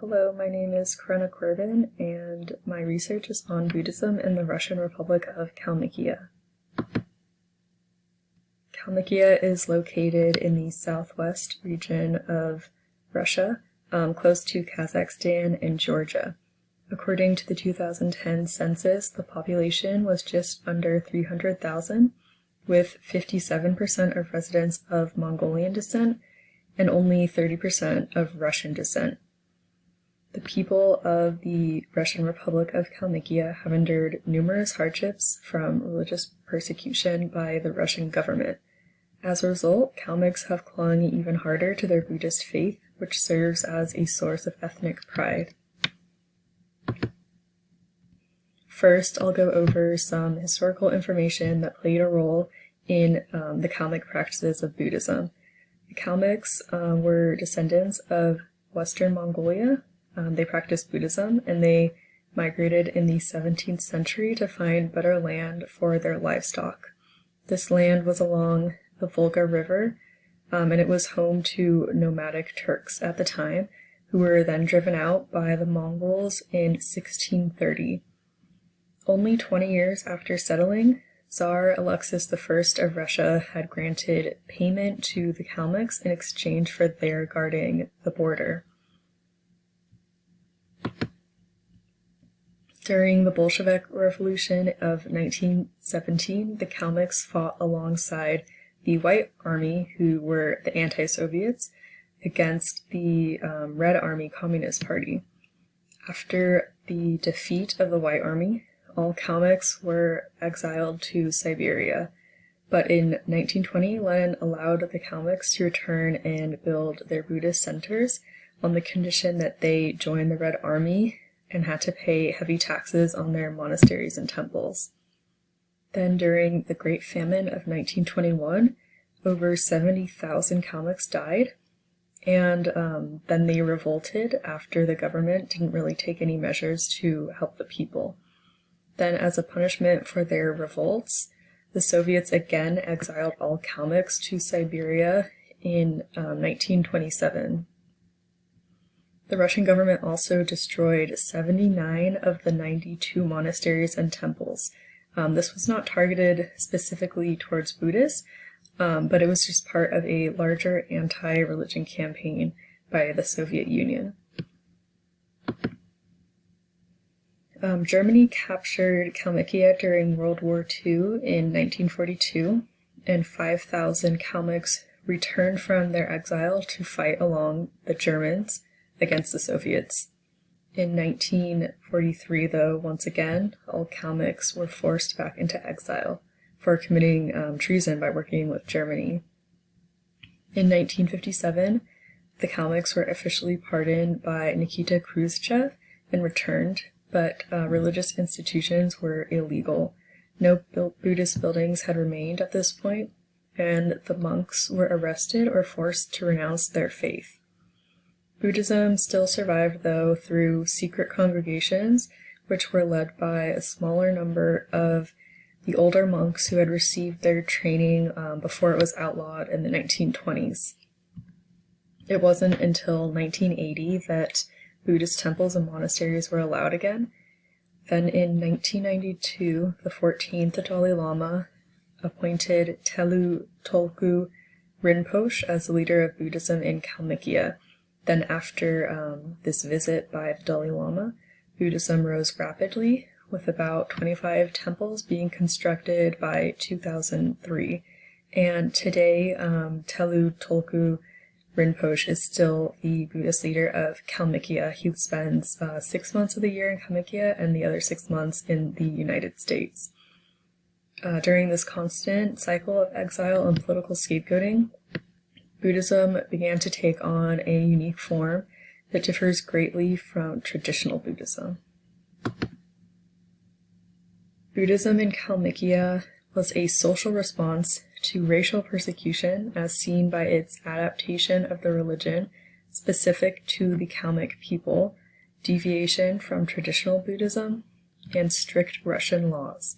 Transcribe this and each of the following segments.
Hello, my name is Karena Korbin, and my research is on Buddhism in the Russian Republic of Kalmykia. Kalmykia is located in the southwest region of Russia, close to Kazakhstan and Georgia. According to the 2010 census, the population was just under 300,000, with 57% of residents of Mongolian descent and only 30% of Russian descent. The people of the Russian Republic of Kalmykia have endured numerous hardships from religious persecution by the Russian government. As a result, Kalmyks have clung even harder to their Buddhist faith, which serves as a source of ethnic pride. First, I'll go over some historical information that played a role in the Kalmyk practices of Buddhism. The Kalmyks were descendants of Western Mongolia. They practiced Buddhism, and they migrated in the 17th century to find better land for their livestock. This land was along the Volga River, and it was home to nomadic Turks at the time, who were then driven out by the Mongols in 1630. Only 20 years after settling, Tsar Alexis I of Russia had granted payment to the Kalmyks in exchange for their guarding the border. During the Bolshevik Revolution of 1917, the Kalmyks fought alongside the White Army, who were the anti-Soviets, against the Red Army Communist Party. After the defeat of the White Army, all Kalmyks were exiled to Siberia. But in 1920, Lenin allowed the Kalmyks to return and build their Buddhist centers on the condition that they join the Red Army and had to pay heavy taxes on their monasteries and temples. Then during the Great Famine of 1921, over 70,000 Kalmyks died, and then they revolted after the government didn't really take any measures to help the people. Then, as a punishment for their revolts, the Soviets again exiled all Kalmyks to Siberia in 1927. The Russian government also destroyed 79 of the 92 monasteries and temples. This was not targeted specifically towards Buddhists, but it was just part of a larger anti-religion campaign by the Soviet Union. Germany captured Kalmykia during World War II in 1942, and 5,000 Kalmyks returned from their exile to fight along the Germans against the Soviets. In 1943, though, once again, all Kalmyks were forced back into exile for committing treason by working with Germany. In 1957, the Kalmyks were officially pardoned by Nikita Khrushchev and returned, but religious institutions were illegal. No Buddhist buildings had remained at this point, and the monks were arrested or forced to renounce their faith. Buddhism still survived, though, through secret congregations, which were led by a smaller number of the older monks who had received their training before it was outlawed in the 1920s. It wasn't until 1980 that Buddhist temples and monasteries were allowed again. Then in 1992, the 14th Dalai Lama appointed Telu Tolku Rinpoche as the leader of Buddhism in Kalmykia. Then after this visit by the Dalai Lama, Buddhism rose rapidly, with about 25 temples being constructed by 2003. And today, Telu Tolku Rinpoche is still the Buddhist leader of Kalmykia. He spends 6 months of the year in Kalmykia and the other 6 months in the United States. During this constant cycle of exile and political scapegoating, Buddhism began to take on a unique form that differs greatly from traditional Buddhism. Buddhism in Kalmykia was a social response to racial persecution as seen by its adaptation of the religion specific to the Kalmyk people, deviation from traditional Buddhism, and strict Russian laws.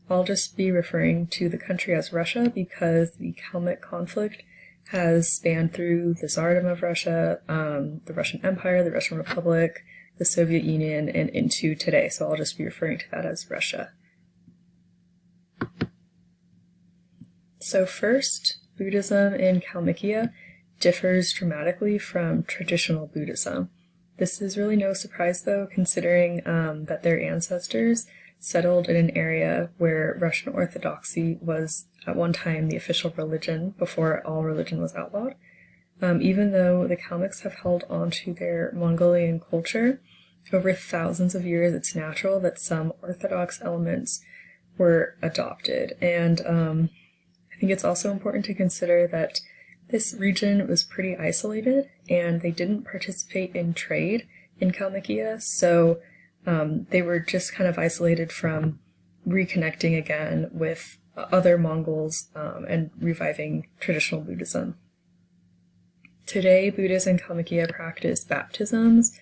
I'll just be referring to the country as Russia because the Kalmyk conflict has spanned through the Tsardom of Russia, the Russian Empire, the Russian Republic, the Soviet Union, and into today. So I'll just be referring to that as Russia. So first, Buddhism in Kalmykia differs dramatically from traditional Buddhism. This is really no surprise, though, considering that their ancestors settled in an area where Russian Orthodoxy was at one time the official religion before all religion was outlawed. Even though the Kalmyks have held on to their Mongolian culture, over thousands of years, it's natural that some Orthodox elements were adopted. And I think it's also important to consider that this region was pretty isolated, and they didn't participate in trade in Kalmykia, so they were just kind of isolated from reconnecting again with other Mongols and reviving traditional Buddhism. Today, Buddhists in Kalmykia practice baptisms,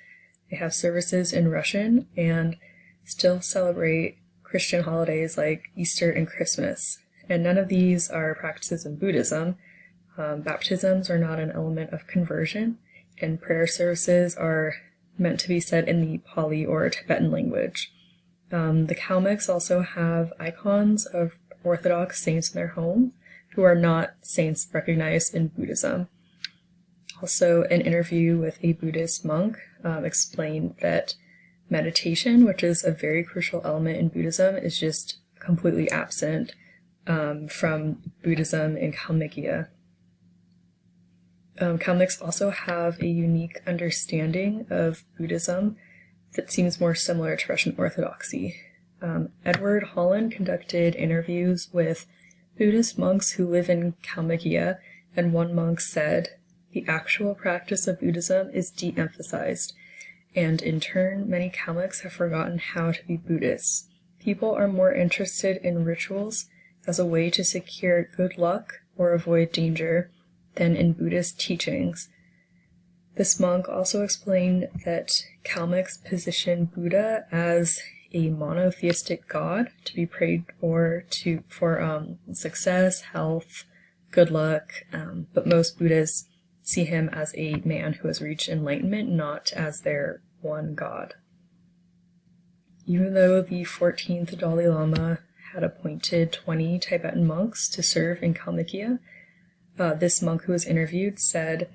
they have services in Russian, and still celebrate Christian holidays like Easter and Christmas. And none of these are practices in Buddhism. Baptisms are not an element of conversion, and prayer services are meant to be said in the Pali or Tibetan language. The Kalmyks also have icons of Orthodox saints in their home who are not saints recognized in Buddhism. Also, an interview with a Buddhist monk explained that meditation, which is a very crucial element in Buddhism, is just completely absent from Buddhism in Kalmykia. Kalmyks also have a unique understanding of Buddhism that seems more similar to Russian Orthodoxy. Edward Holland conducted interviews with Buddhist monks who live in Kalmykia, and one monk said, "The actual practice of Buddhism is de-emphasized, and in turn, many Kalmyks have forgotten how to be Buddhists. People are more interested in rituals as a way to secure good luck or avoid danger than in Buddhist teachings." This monk also explained that Kalmyks position Buddha as a monotheistic god to be prayed for success, health, good luck, but most Buddhists see him as a man who has reached enlightenment, not as their one god. Even though the 14th Dalai Lama had appointed 20 Tibetan monks to serve in Kalmykia, this monk who was interviewed said,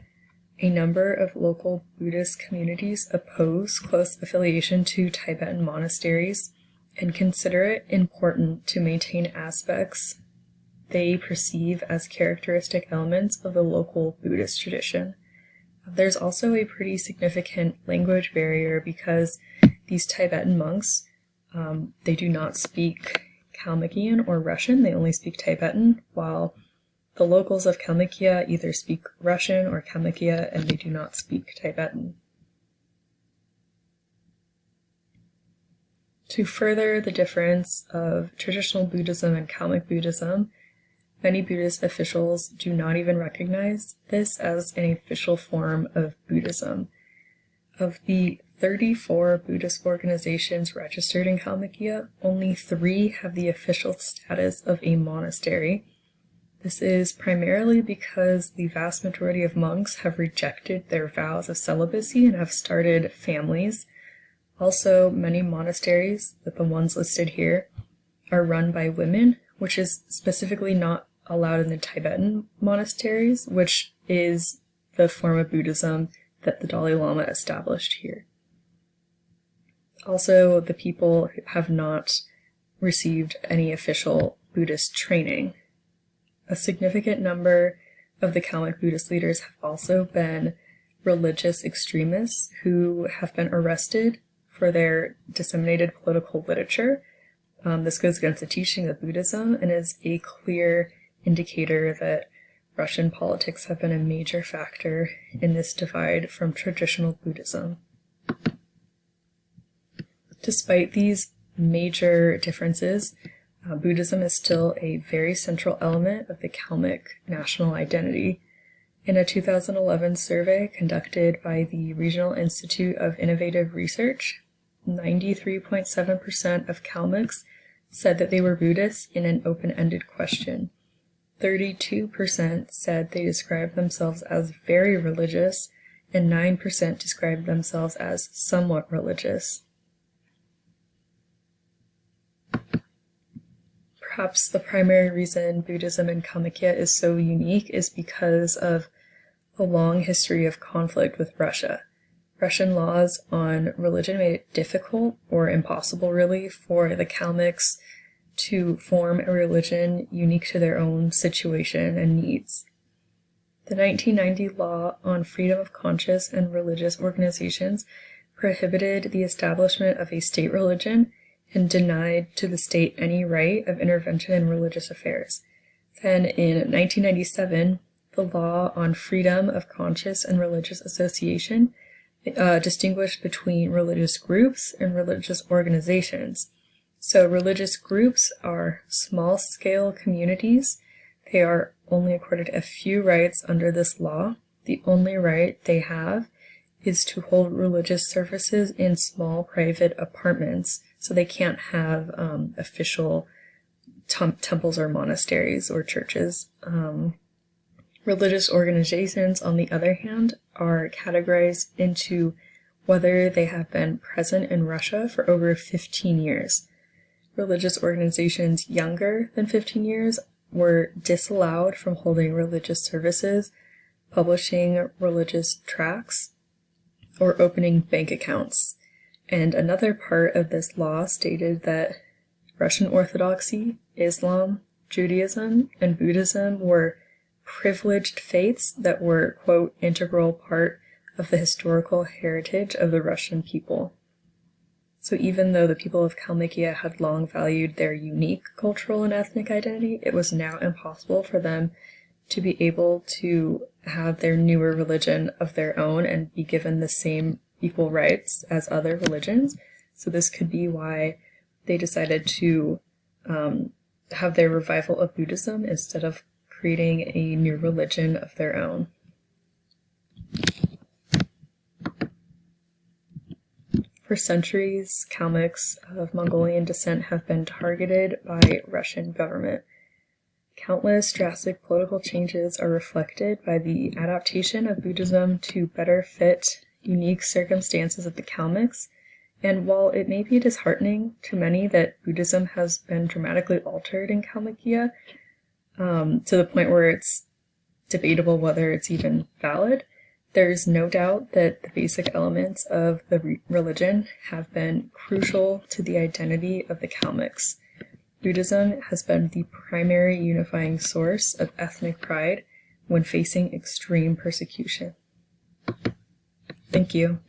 "A number of local Buddhist communities oppose close affiliation to Tibetan monasteries and consider it important to maintain aspects they perceive as characteristic elements of the local Buddhist tradition." There's also a pretty significant language barrier because these Tibetan monks, they do not speak Kalmykian or Russian, they only speak Tibetan, while the locals of Kalmykia either speak Russian or Kalmykia, and they do not speak Tibetan. To further the difference of traditional Buddhism and Kalmyk Buddhism, many Buddhist officials do not even recognize this as an official form of Buddhism. Of the 34 Buddhist organizations registered in Kalmykia, only 3 have the official status of a monastery. This is primarily because the vast majority of monks have rejected their vows of celibacy and have started families. Also, many monasteries, like the ones listed here, are run by women, which is specifically not allowed in the Tibetan monasteries, which is the form of Buddhism that the Dalai Lama established here. Also, the people have not received any official Buddhist training. A significant number of the Kalmyk Buddhist leaders have also been religious extremists who have been arrested for their disseminated political literature. This goes against the teaching of Buddhism and is a clear indicator that Russian politics have been a major factor in this divide from traditional Buddhism. Despite these major differences, Buddhism is still a very central element of the Kalmyk national identity. In a 2011 survey conducted by the Regional Institute of Innovative Research, 93.7% of Kalmyks said that they were Buddhists in an open-ended question. 32% said they described themselves as very religious, and 9% described themselves as somewhat religious. Perhaps the primary reason Buddhism in Kalmykia is so unique is because of a long history of conflict with Russia. Russian laws on religion made it difficult, or impossible really, for the Kalmyks to form a religion unique to their own situation and needs. The 1990 law on freedom of conscience and religious organizations prohibited the establishment of a state religion and denied to the state any right of intervention in religious affairs. Then in 1997, the law on freedom of conscience and religious association distinguished between religious groups and religious organizations. So religious groups are small-scale communities. They are only accorded a few rights under this law. The only right they have is to hold religious services in small private apartments. So they can't have official temples or monasteries or churches. Religious organizations, on the other hand, are categorized into whether they have been present in Russia for over 15 years. Religious organizations younger than 15 years were disallowed from holding religious services, publishing religious tracts, or opening bank accounts. And another part of this law stated that Russian Orthodoxy, Islam, Judaism, and Buddhism were privileged faiths that were, quote, integral part of the historical heritage of the Russian people. So even though the people of Kalmykia had long valued their unique cultural and ethnic identity, it was now impossible for them to be able to have their newer religion of their own and be given the same equal rights as other religions. So this could be why they decided to have their revival of Buddhism instead of creating a new religion of their own. For centuries, Kalmyks of Mongolian descent have been targeted by Russian government. Countless drastic political changes are reflected by the adaptation of Buddhism to better fit unique circumstances of the Kalmyks, and while it may be disheartening to many that Buddhism has been dramatically altered in Kalmykia, to the point where it's debatable whether it's even valid, there's no doubt that the basic elements of the religion have been crucial to the identity of the Kalmyks. Buddhism has been the primary unifying source of ethnic pride when facing extreme persecution. Thank you.